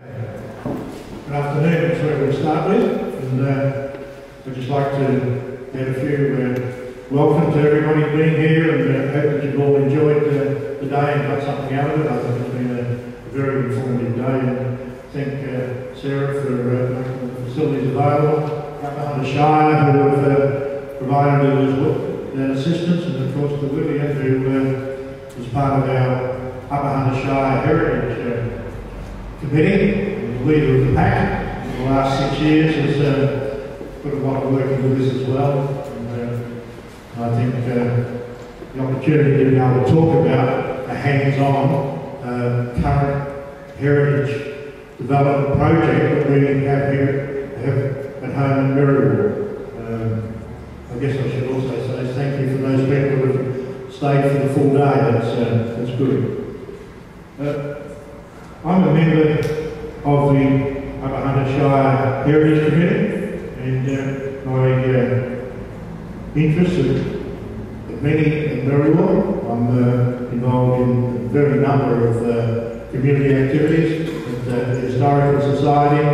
Good afternoon, that's where we'll start with, and I'd just like to add a few welcome to everybody being here, and hope that you've all enjoyed the day and got something out of it. I think it's been a very informative day, and thank Sarah for making the facilities available, Upper Hunter Shire who have provided that assistance, and of course to William who was part of our Upper Hunter Shire Heritage Committee. Leader of the pack in the last 6 years has put a lot of work into this as well, and I think the opportunity to be able to talk about a hands-on current heritage development project that we have here at home in Merriwell. I guess I should also say thank you for those people who have stayed for the full day. That's good. I'm a member of the Upper Hunter Shire Heritage Committee, and my interests are many in Merriwell. I'm involved in a very number of community activities at the Historical Society,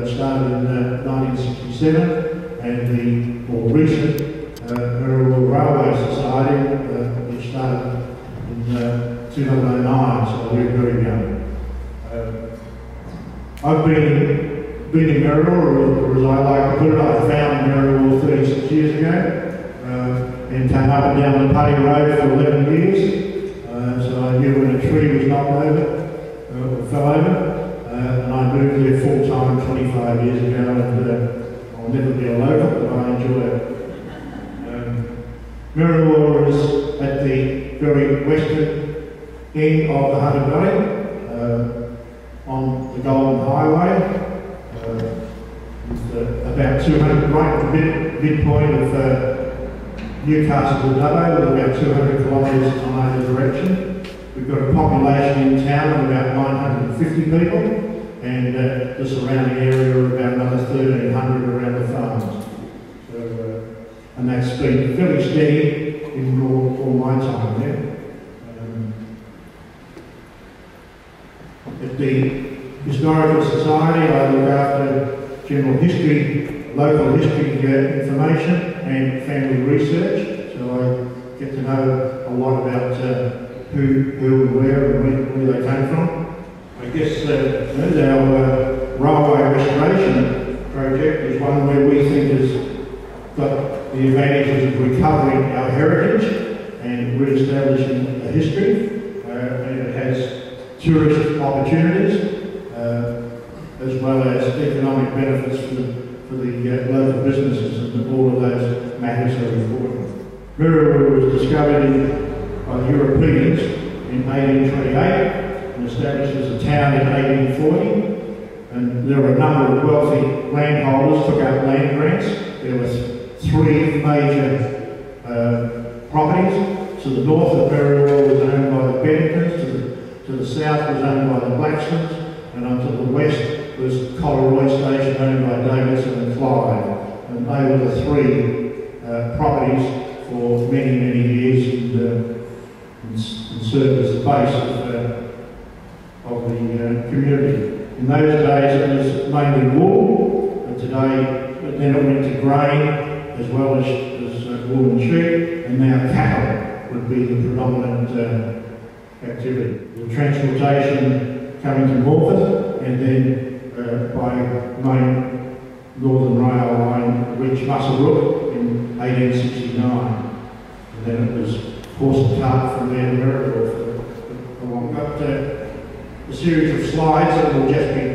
which started in 1967, and the more recent Merriwell Railway Society, which started in 2009, so we're very young. I've been in Merriwell, or as I like to put it, I found Merriwell 36 years ago and came up and down the Putty Road for 11 years. So I knew when a tree was knocked over, or fell over, and I moved there full-time 25 years ago, and I'll never be a local, but I enjoy it. Merriwell is at the very western end of the Hunter Valley, on the Golden Highway, about 200, right at the midpoint of Newcastle to Dubbo, with about 200 kilometres in either direction. We've got a population in town of about 950 people, and the surrounding area of about another 1,300 around the farms. So, and that's been fairly steady in all my time there. At the Historical Society, I look after general history, local history information and family research, so I get to know a lot about who and where and where they came from. I guess our railway restoration project is one where we think has got the advantages of recovering our heritage and re-establishing a history, and it has tourist opportunities, as well as economic benefits for the local businesses, and all of those matters are important. Merriwell was discovered by the Europeans in 1828 and established as a town in 1840, and there were a number of wealthy landholders took out land grants. There were three major properties. To the north of Merriwell was owned by the Benningtons, to the south was owned by the Blackstones, and onto the west was Coleroy Station, owned by Davidson and Clyde. And they were the three properties for many, many years, and served as the base of the community. In those days it was mainly wool, and today then it went to grain as well as wool and sheep, and now cattle would be the predominant activity. The transportation coming to Morpeth, and then by main Northern Rail line reached Muswellbrook in 1869. And then it was horse and cart from there to Merriwell for long. I've got a series of slides that will just be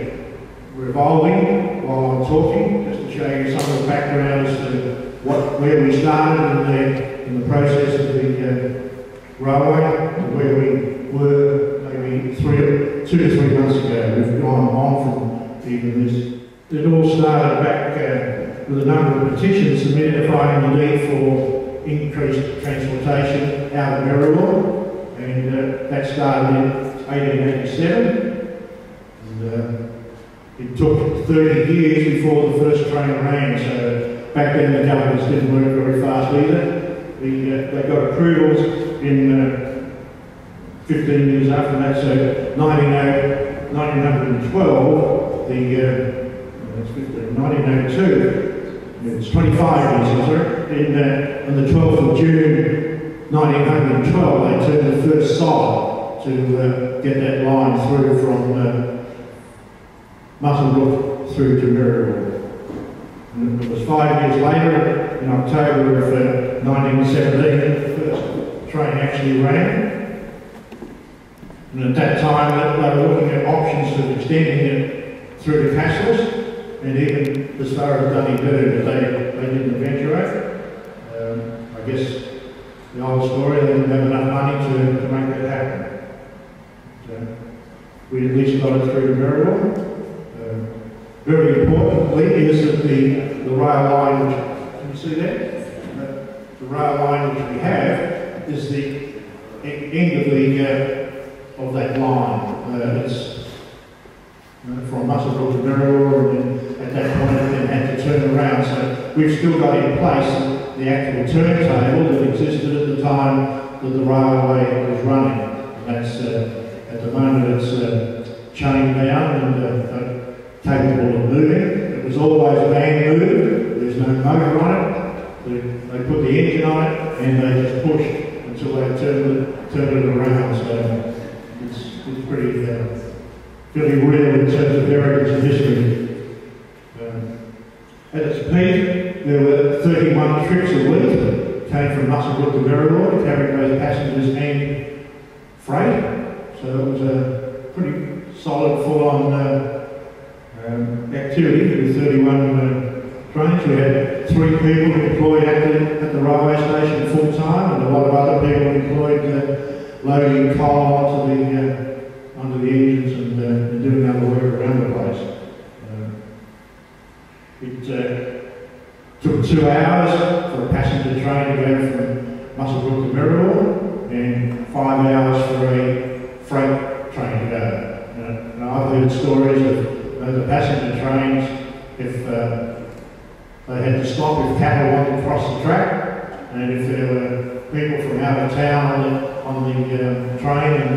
revolving while I'm talking, just to show you some of the background as to where we started in the process of the railway, and where we were maybe 2 to 3 months ago. We've gone on from even this. It all started back with a number of petitions submitted the need for increased transportation out of Merriwell, and that started in 1887. And it took 30 years before the first train ran, so back then the governments didn't work very fast either. They got approvals in 15 years after that, so 1908 1912, it's 1902, it's 25 years, sorry, on the 12th of June 1912, they turned the first side to get that line through from Muswellbrook through to Maryborough. And it was 5 years later, in October of 1917, the first train actually ran. And at that time, they were looking at options of extending it through the Castles, and even as far as Dunedin, but they didn't eventuate. I guess the old story, they didn't have enough money to make that happen. So we at least got it through to Maryborough. Very importantly is that the rail line, which, can you see that? The rail line which we have is the end of that line. It's from Muswellbrook to Maryborough, and then at that point it then had to turn around. So we've still got in place the actual turntable that existed at the time that the railway was running. And that's at the moment it's chained down and capable of moving. It was always man moved. There's no motor on it. They put the engine on it and they just pushed until they turned it around. So it's pretty fairly real in terms of heritage and history. At its peak, there were 31 trips a week. Came from Muswellbrook to Maryborough, carrying those passengers and freight. So it was a pretty solid, full-on activity with 31 trains. We had 3 people employed at the railway station full time, and a lot of other people employed loading coal onto the engines and doing other work around the place. It took 2 hours for a passenger train to go from Muswellbrook to Maryborough, and 5 hours for a freight train to go. And I've heard stories of the passenger trains, if they had to stop if cattle wanted to cross the track, and if there were people from out of town on the train and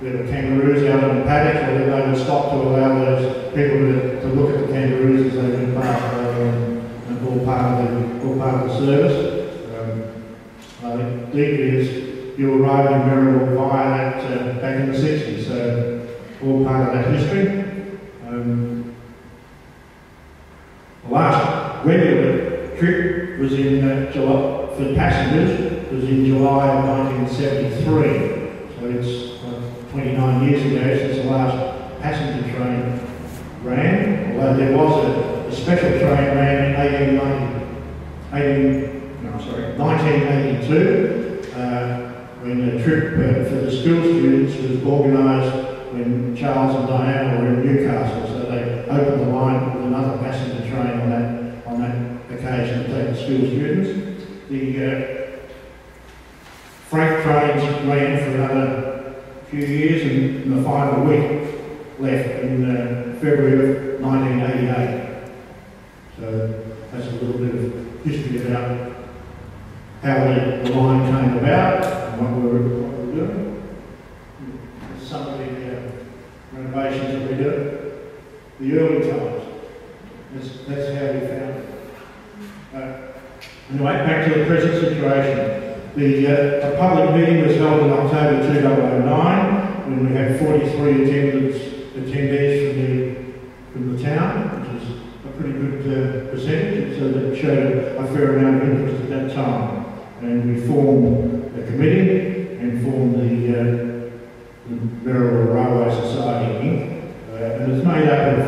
there were kangaroos out in the paddocks, well, then they would stop to allow those people to look at the kangaroos as they went past, and all part of the service. I think deeply is you arrived in Maryborough via that back in the 60s, so all part of that history. The last regular trip was in July, for passengers, was in July of 1973. So it's 29 years ago since the last passenger train ran, although there was a special train ran in 1982, when the trip for the school students was organised when Charles and Diana were in Newcastle, so they opened the line with another passenger train on that occasion to take the school students. The freight trains ran for another few years, and in the final week left in February of 1988. So that's a little bit of history about how the line came about and what we were doing. Some of the renovations that we do, the early times. That's how we found it. Anyway, back to the present situation. A public meeting was held in October 2009 when we had 43 attendees from the town, which is a pretty good percentage, so that showed a fair amount of interest at that time. And we formed a committee and formed the Maryborough Railway Society Inc. And it's made up of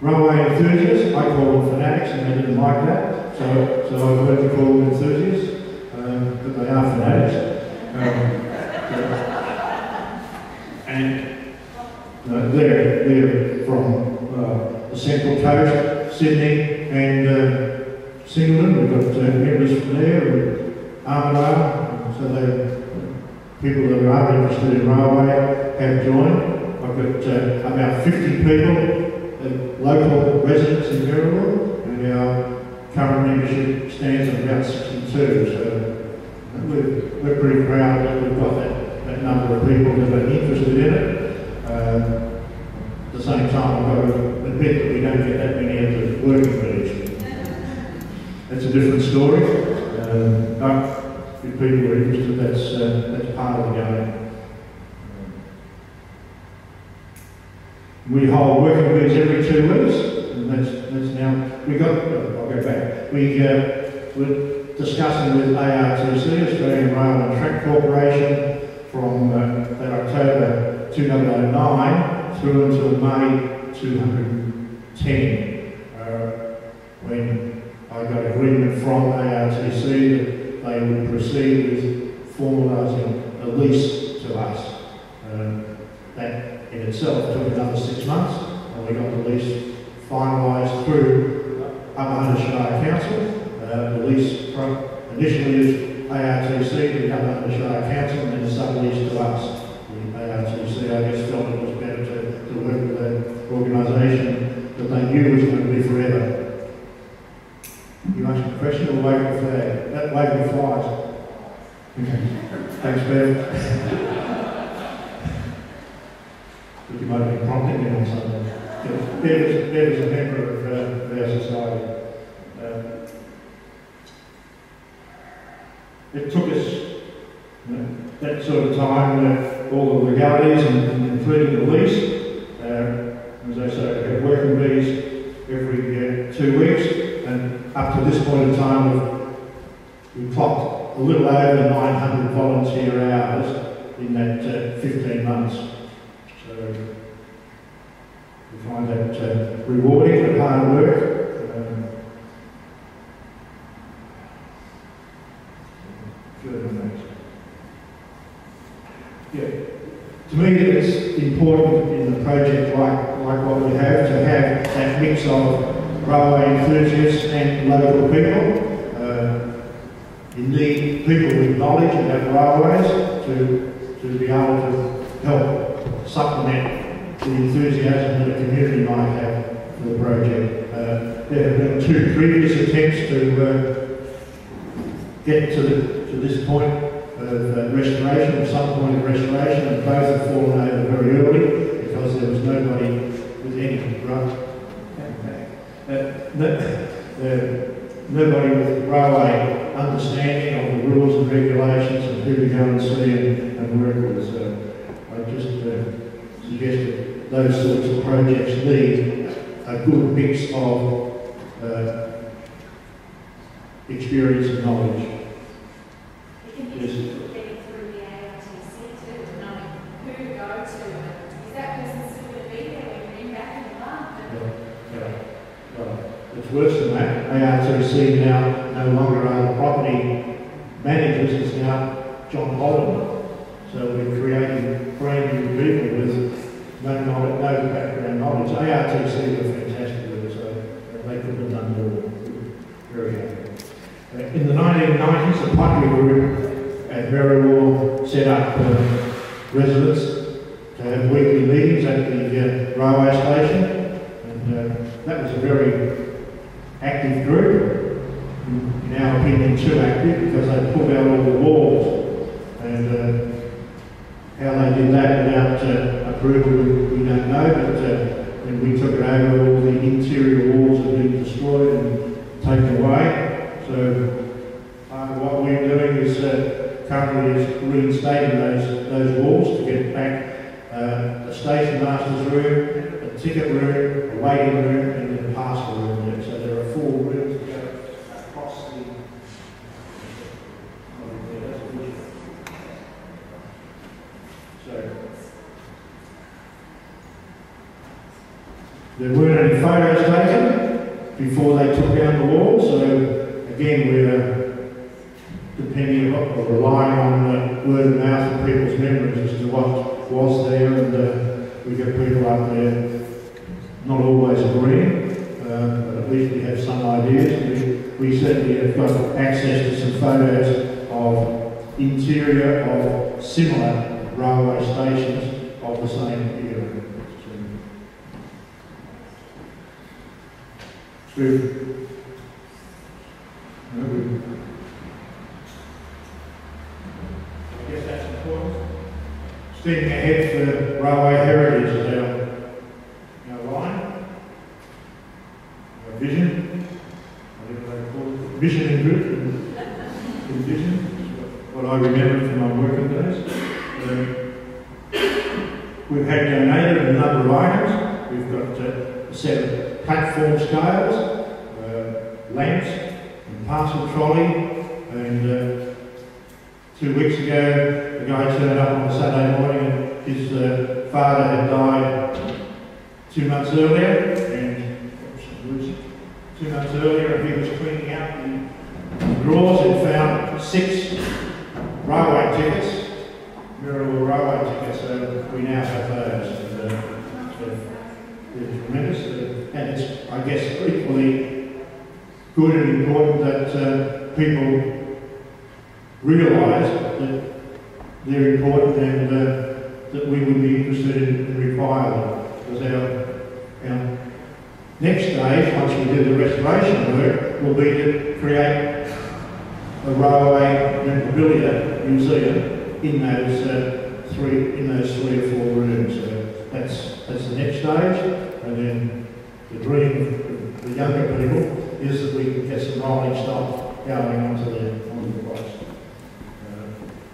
railway enthusiasts. I call them fanatics, and they didn't like that, so I've learned to call them enthusiasts, but they are fanatics. And they're from the Central Coast, Sydney and Singleton. We've got members from there, and Armidale, so they people that are interested in railway have joined. I've got about 50 people, local residents in Maryborough, and our current membership stands at about 62. So we're pretty proud that we've got that number of people that are interested in it. time, I've got to admit that we don't get that many of the working bees. That's a different story. But if people are interested, that's part of the game. We hold working bees every 2 weeks, and that's now, I'll go back. We're discussing with ARTC, Australian Rail and Track Corporation, from that October 2009 through until May 2010, when I got agreement from ARTC that they would proceed with formalising a lease to us. That in itself took another 6 months, and we got the lease finalised through Upper Hunter Shire Council. The lease initially is ARTC to the Upper Hunter Shire Council, and then sub-lease to us. The ARTC, I guess, felt it was better to work with an organisation that they knew was going to be forever. You asked a question or wave the flag? That wave the flies. Okay. Thanks, Bev. You might have been prompting me on something. Bev is a member of our society. It took us that sort of time, all the legalities, and including the lease. As I say, we have working bees every 2 weeks, and up to this point in time, we've clocked a little over 900 volunteer hours in that 15 months. So we find that rewarding and hard work. Yeah. To me, it's important in a project like what we have to have that mix of railway enthusiasts and local people. You need people with knowledge about railways to be able to help supplement the enthusiasm that a community might have for the project. There have been 2 previous attempts to get to this point of restoration, or some point of restoration, and both have fallen over very early because there was nobody with any nobody with railway understanding of the rules and regulations and who to go and see and work with. So I just suggest that those sorts of projects need a good mix of experience and knowledge. Yes. It's worse than that. ARTC now no longer are the property managers, it's now John Holland. So we're creating brand new people with no knowledge, no background knowledge. ARTC were fantastic with it, so they could have done more. Very happy. In the 1990s, the Pottery Group at Berrywall set up residents to have weekly meetings at the railway station, and that was a very active group, in our opinion too active, because they pulled out all the walls, and how they did that without approval we don't know, but when we took it over, all the interior walls had been destroyed and taken away. So part of what we're doing is currently is reinstating those walls to get back the station master's room, a ticket room, a waiting room, and then a parcel room. So there are 4 rooms to go across the. So there weren't any photos taken before they took down the wall. So again, we're depending on or relying on word of mouth and people's memories as to what was there, and we get people up there not always agreeing, but at least we have some ideas. We certainly have got access to some photos of interior of similar railway stations of the same era. True. I guess that's important. Stepping ahead for railway heritage is our Kindred and Vision, what I remember from my working days. We've had donated a number of items. We've got a set of platform scales, lamps, and parcel trolley, and 2 weeks ago the guy turned up on a Saturday morning and his father had died 2 months earlier, and 2 months earlier, and he was cleaning out the drawers and found 6 railway tickets, Mirror railway tickets, so we now have those. They're tremendous, and it's, I guess, equally good and important that people realise that they're important and that we would be interested in requiring them. Because our next stage, once we do the restoration work, will be to create a railway memorabilia museum in those 3 or 4 rooms. So that's the next stage, and then the dream of the younger people is that we can get some rolling stock going onto the place.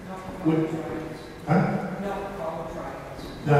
Not coal trains. Huh? Not coal trains. No,